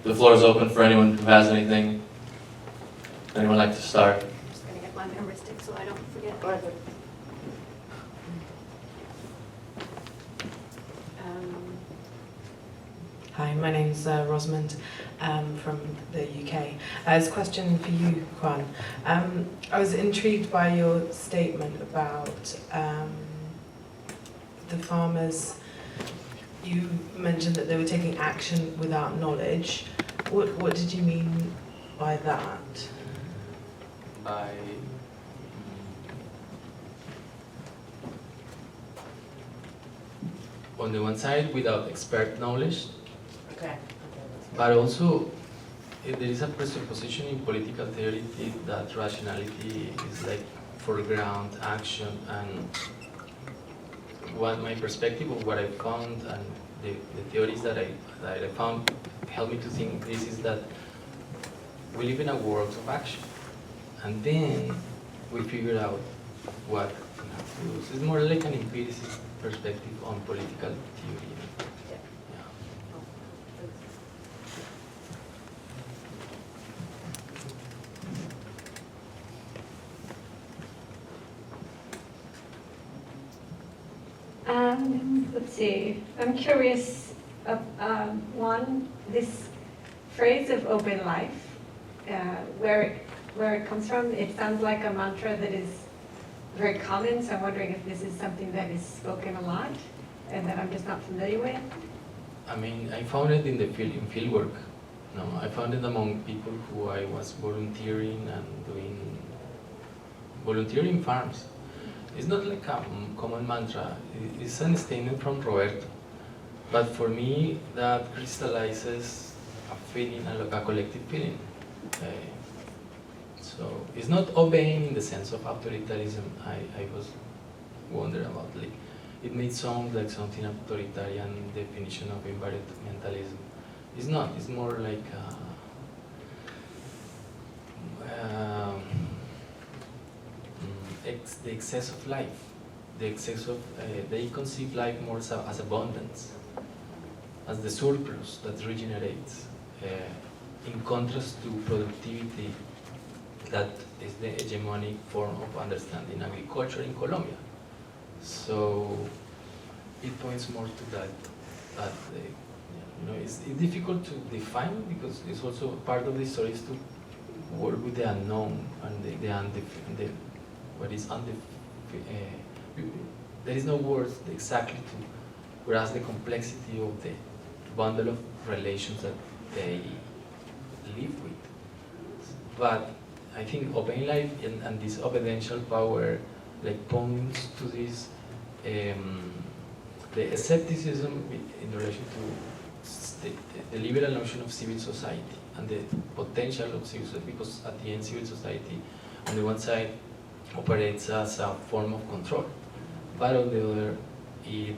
The floor is open for anyone who has anything. Anyone like to start? I'm just gonna get my memory stick so I don't forget. Hi, my name's Rosamond from the UK. It's a question for you, Juan. I was intrigued by your statement about the farmers. You mentioned that they were taking action without knowledge. What did you mean by that? By on the one side, without expert knowledge, Okay. but also there is a presupposition in political theory that rationality is like foreground action, and what my perspective of what I found and the theories that I found help me to think this is that we live in a world of action, and then we figure out what we have to do. So it's more like an empiricist perspective on political theory. Let's see, I'm curious, one, this phrase of open life, where it comes from. It sounds like a mantra that is very common, so I'm wondering if this is something that is spoken a lot and that I'm just not familiar with. I mean, I found it in the field work. No, I found it among people who I was volunteering and doing volunteering farms. It's not like a common mantra. It's a statement from Roberto, but for me that crystallizes a feeling, a collective feeling. So it's not obeying in the sense of authoritarianism. I was wondering about, like, it may sound like something authoritarian definition of environmentalism. It's not. It's more like the excess of life. The excess of they conceive life more as abundance, as the surplus that regenerates, in contrast to productivity, that is the hegemonic form of understanding agriculture in Colombia. So it points more to that. It's difficult to define because it's also part of the story is to work with the unknown and what is there is no words exactly to grasp the complexity of the bundle of relations that they live with. But I think open life and this obediential power like points to this the skepticism in relation to the liberal notion of civil society and the potential of civil society, because at the end civil society on the one side operates as a form of control, but on the other it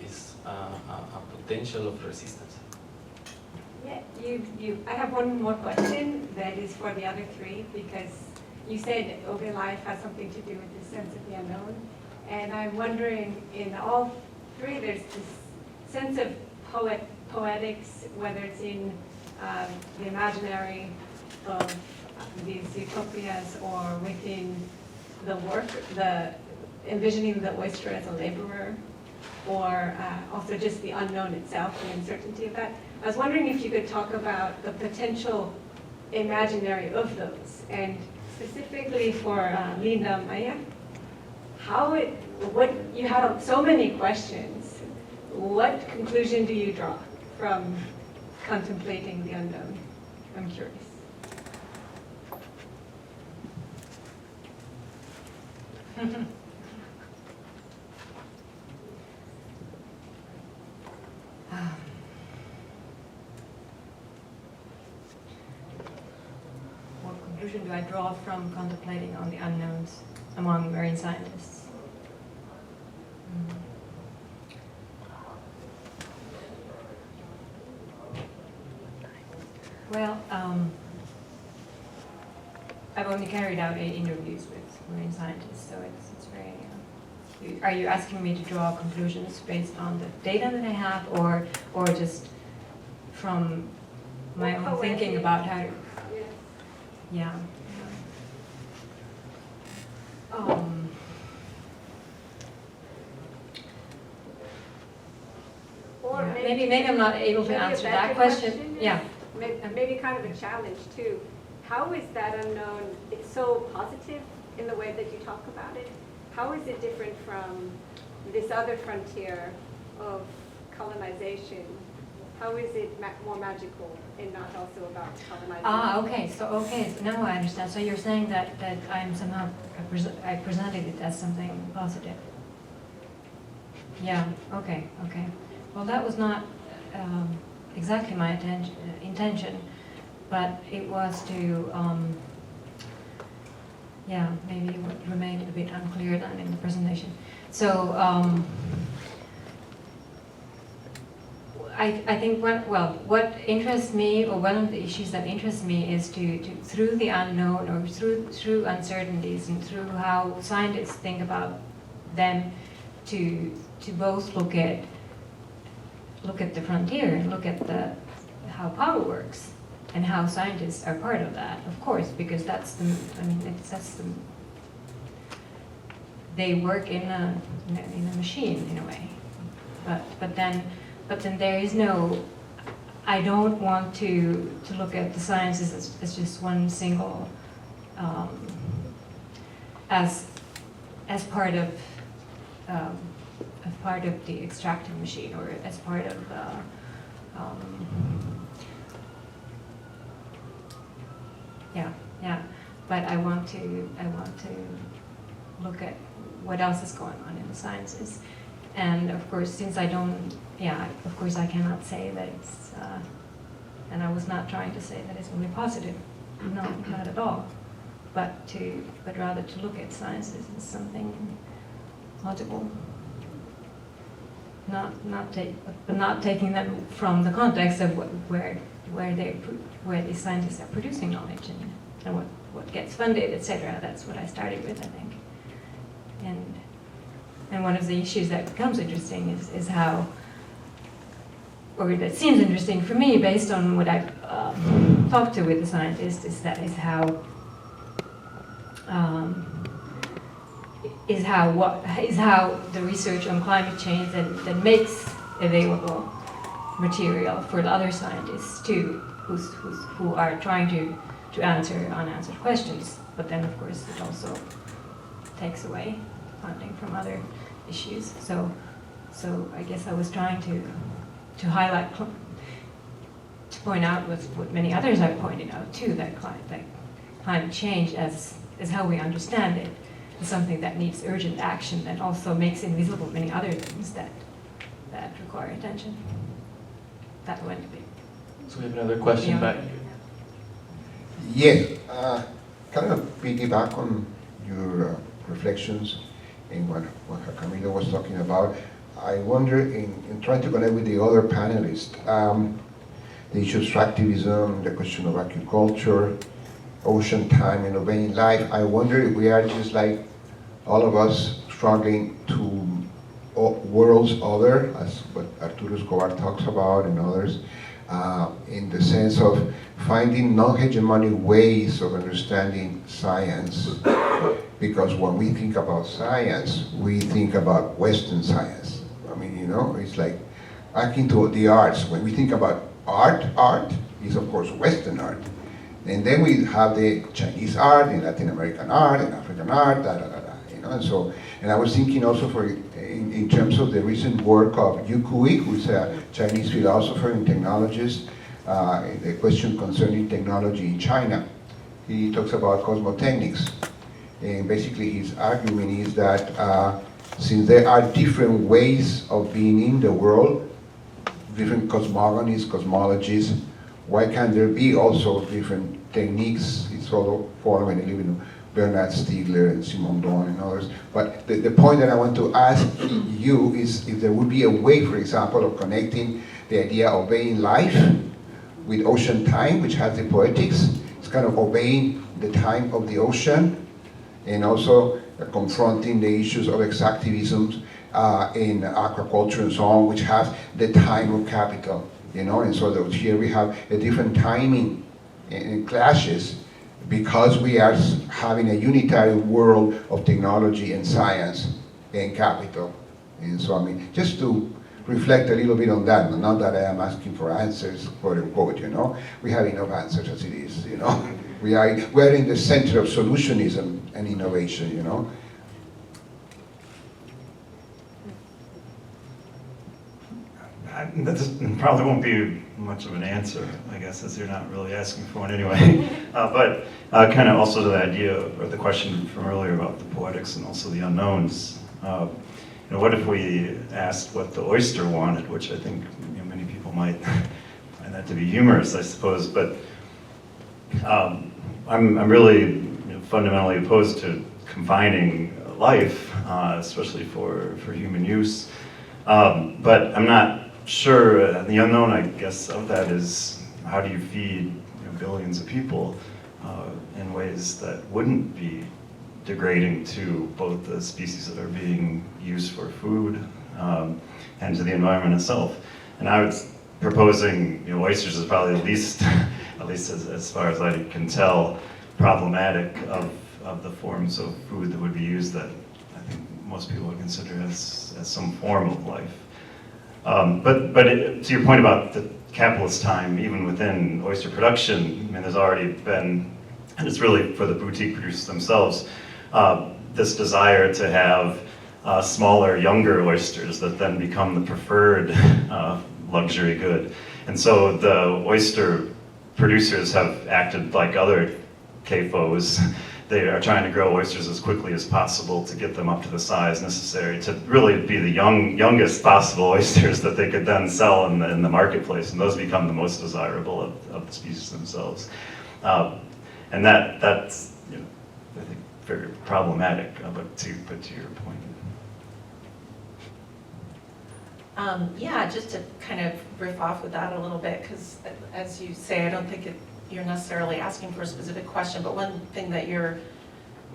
is a potential of resistance. Yeah, I have one more question that is for the other three, because you said open life has something to do with this sense of the unknown, and I'm wondering, in all three there's this sense of poetics, whether it's in the imaginary of these utopias or within the work, the envisioning the oyster as a laborer, or also just the unknown itself, the uncertainty of that. I was wondering if you could talk about the potential imaginary of those, and specifically for Linda Maya, you had so many questions. What conclusion do you draw from contemplating the unknown? I'm curious. What conclusion do I draw from contemplating on the unknowns among marine scientists? Well, I've only carried out 8 interviews with marine scientists, so it's very. Are you asking me to draw conclusions based on the data that I have, or just from thinking about how to, Yes. yeah. Or Yeah, maybe I'm not able to maybe a answer better that question. is Yeah. Maybe kind of a challenge too. How is that unknown, it's so positive in the way that you talk about it? How is it different from this other frontier of colonization? How is it more magical and not also about colonization? Ah, okay. So now I understand. So you're saying that I'm somehow I presented it as something positive. Yeah. Okay. Well, that was not exactly my intention, but it was to yeah, maybe it would remain a bit unclear then in the presentation. So I think what interests me, or one of the issues that interests me, is to through the unknown, or through uncertainties, and through how scientists think about them, to both look at the frontier and look at how power works, and how scientists are part of that, of course, because that's they work in a machine in a way, but then there is no. I don't want to look at the sciences as just one single, as part of the extractive machine, or as part of yeah. But I want to look at what else is going on in the sciences, and of course, since I don't, of course I cannot say that it's, and I was not trying to say that it's only positive, no, not at all, but rather to look at sciences as something logical, not taking them from the context of where the scientists are producing knowledge, and what gets funded, etc. That's what I started with, I think. And one of the issues that becomes interesting is how, or that seems interesting for me based on what I've talked to with the scientists, is how the research on climate change that makes available material for the other scientists too, who are trying to answer unanswered questions. But then, of course, it also takes away funding from other issues. So I guess I was trying to highlight, to point out what many others have pointed out too, that climate change as how we understand it is something that needs urgent action, that also makes invisible many other things that require attention. That went a bit. So we have another question back here. Yeah, kind of piggyback on your reflections in what Camilo was talking about. I wonder, in trying to connect with the other panelists, the issue of extractivism, the question of agriculture, ocean time, and obeying life, I wonder if we are just like all of us struggling to worlds other, as what Arturo Escobar talks about and others, in the sense of finding non-hegemonic ways of understanding science. Because when we think about science, we think about Western science. I mean, it's like back into the arts. When we think about art is of course Western art. And then we have the Chinese art, and Latin American art, and African art, and I was thinking also in terms of the recent work of Yu Kui, who is a Chinese philosopher and technologist, the question concerning technology in China. He talks about cosmotechnics. And basically his argument is that since there are different ways of being in the world, different cosmogonies, cosmologies, why can't there be also different techniques? It's all following a little bit of Bernard Stiegler and Simon Don and others. But the point that I want to ask you is if there would be a way, for example, of connecting the idea of obeying life with ocean time, which has the poetics. It's kind of obeying the time of the ocean, and also confronting the issues of extractivism in aquaculture and so on, which has the time of capital. you know, and so that here we have a different timing and clashes because we are having a unitary world of technology and science and capital. And so, I mean, just to reflect a little bit on that, not that I am asking for answers, quote unquote, you know. We have enough answers as it is, you know. We're in the center of solutionism and innovation, you know. That probably won't be much of an answer, I guess, as you're not really asking for one anyway. But kind of also to the idea, or the question from earlier about the poetics and also the unknowns. You know, what if we asked what the oyster wanted, which I think, you know, many people might find that to be humorous, I suppose. But I'm really, you know, fundamentally opposed to confining life, especially for human use. But I'm not sure, the unknown, I guess, of that is how do you feed, you know, billions of people in ways that wouldn't be degrading to both the species that are being used for food and to the environment itself. And I was proposing, you know, oysters is probably the least, at least as far as I can tell, problematic of the forms of food that would be used that I think most people would consider as some form of life. But to your point about the capitalist time, even within oyster production, I mean, there's already been, and it's really for the boutique producers themselves, this desire to have smaller, younger oysters that then become the preferred luxury good. And so the oyster producers have acted like other CAFOs. They are trying to grow oysters as quickly as possible to get them up to the size necessary to really be the youngest possible oysters that they could then sell in the marketplace, and those become the most desirable of the species themselves. And that's, you know, I think very problematic, but to your point. Yeah, just to kind of riff off with that a little bit, because as you say, I don't think you're necessarily asking for a specific question, but one thing that your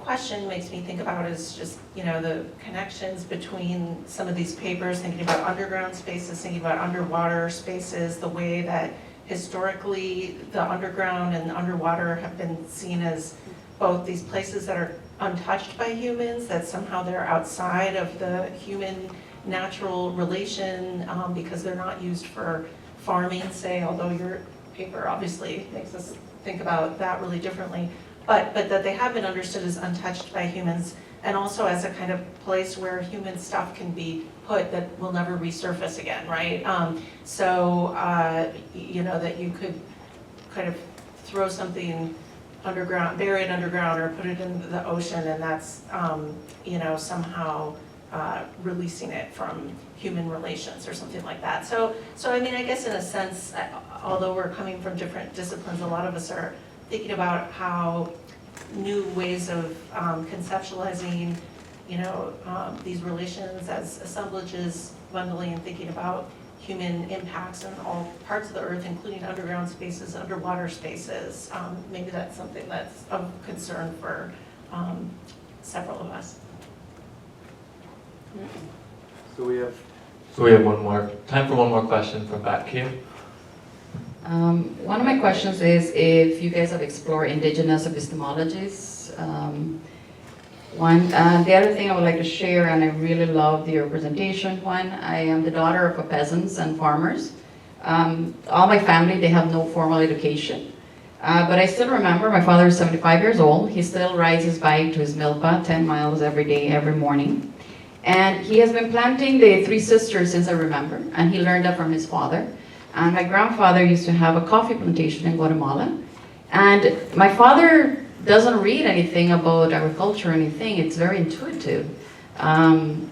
question makes me think about is just, you know, the connections between some of these papers, thinking about underground spaces, thinking about underwater spaces, the way that historically the underground and underwater have been seen as both these places that are untouched by humans, that somehow they're outside of the human natural relation because they're not used for farming, say, although your paper obviously makes us think about that really differently, but that they have been understood as untouched by humans, and also as a kind of place where human stuff can be put that will never resurface again, right? You know, that you could kind of throw something underground, bury it underground, or put it in the ocean, and that's, you know, somehow releasing it from human relations or something like that. So I mean, I guess in a sense, although we're coming from different disciplines, a lot of us are thinking about how new ways of conceptualizing, you know, these relations as assemblages, bundling and thinking about human impacts in all parts of the earth, including underground spaces, underwater spaces. Maybe that's something that's of concern for several of us. So we have one more time for one more question from back here. One of my questions is if you guys have explored indigenous epistemologies. The other thing I would like to share, and I really loved your presentation, Juan, I am the daughter of peasants and farmers. All my family, they have no formal education. But I still remember my father is 75 years old. He still rides his bike to his milpa 10 miles every day, every morning. And he has been planting the Three Sisters since I remember, and he learned that from his father. And my grandfather used to have a coffee plantation in Guatemala. And my father doesn't read anything about agriculture or anything. It's very intuitive. And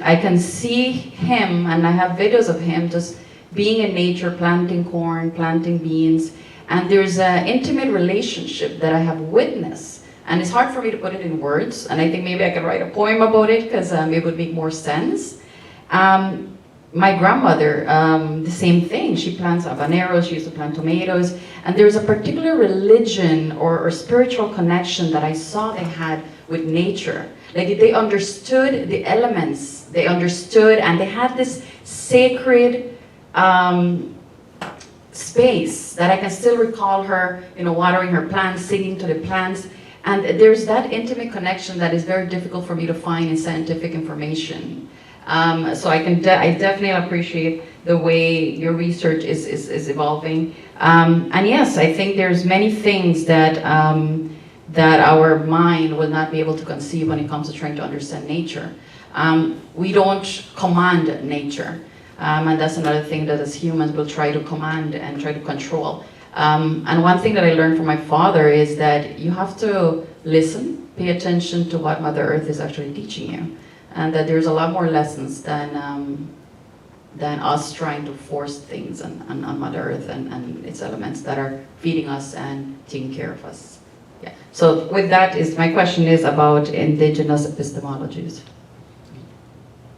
I can see him, and I have videos of him just being in nature, planting corn, planting beans. And there's an intimate relationship that I have witnessed. And it's hard for me to put it in words, and I think maybe I could write a poem about it because it would make more sense. My grandmother, the same thing. She plants habaneros, she used to plant tomatoes, and there's a particular religion or spiritual connection that I saw they had with nature. Like they understood the elements, they understood, and they had this sacred space, that I can still recall her, watering her plants, singing to the plants. And there's that intimate connection that is very difficult for me to find in scientific information. So I definitely appreciate the way your research is evolving. And yes, I think there's many things that our mind will not be able to conceive when it comes to trying to understand nature. We don't command nature. And that's another thing that as humans we'll try to command and try to control. And one thing that I learned from my father is that you have to listen, pay attention to what Mother Earth is actually teaching you. And that there's a lot more lessons than us trying to force things on Mother Earth and its elements that are feeding us and taking care of us. Yeah. So with that, my question is about indigenous epistemologies.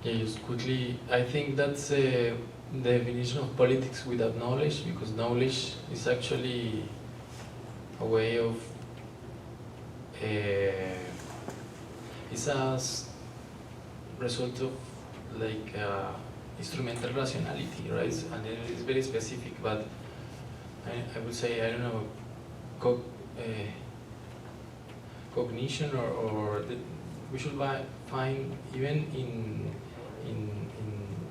Yeah, just quickly, I think that's the definition of politics without knowledge, because knowledge is actually a way of, it's a result of like instrumental rationality, right? And it's very specific, but I would say, I don't know, cognition we should find even in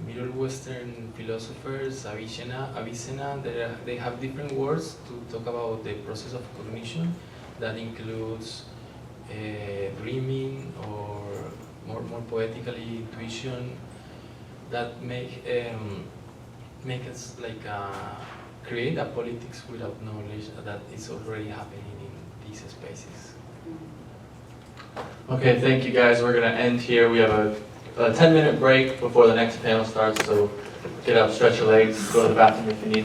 Middle Western philosophers, Avicenna, they have different words to talk about the process of cognition that includes dreaming, or more poetically intuition, that make us like create a politics without knowledge that is already happening in these spaces. Okay, thank you guys. We're going to end here. We have a 10-minute break before the next panel starts, so get up, stretch your legs, go to the bathroom if you need.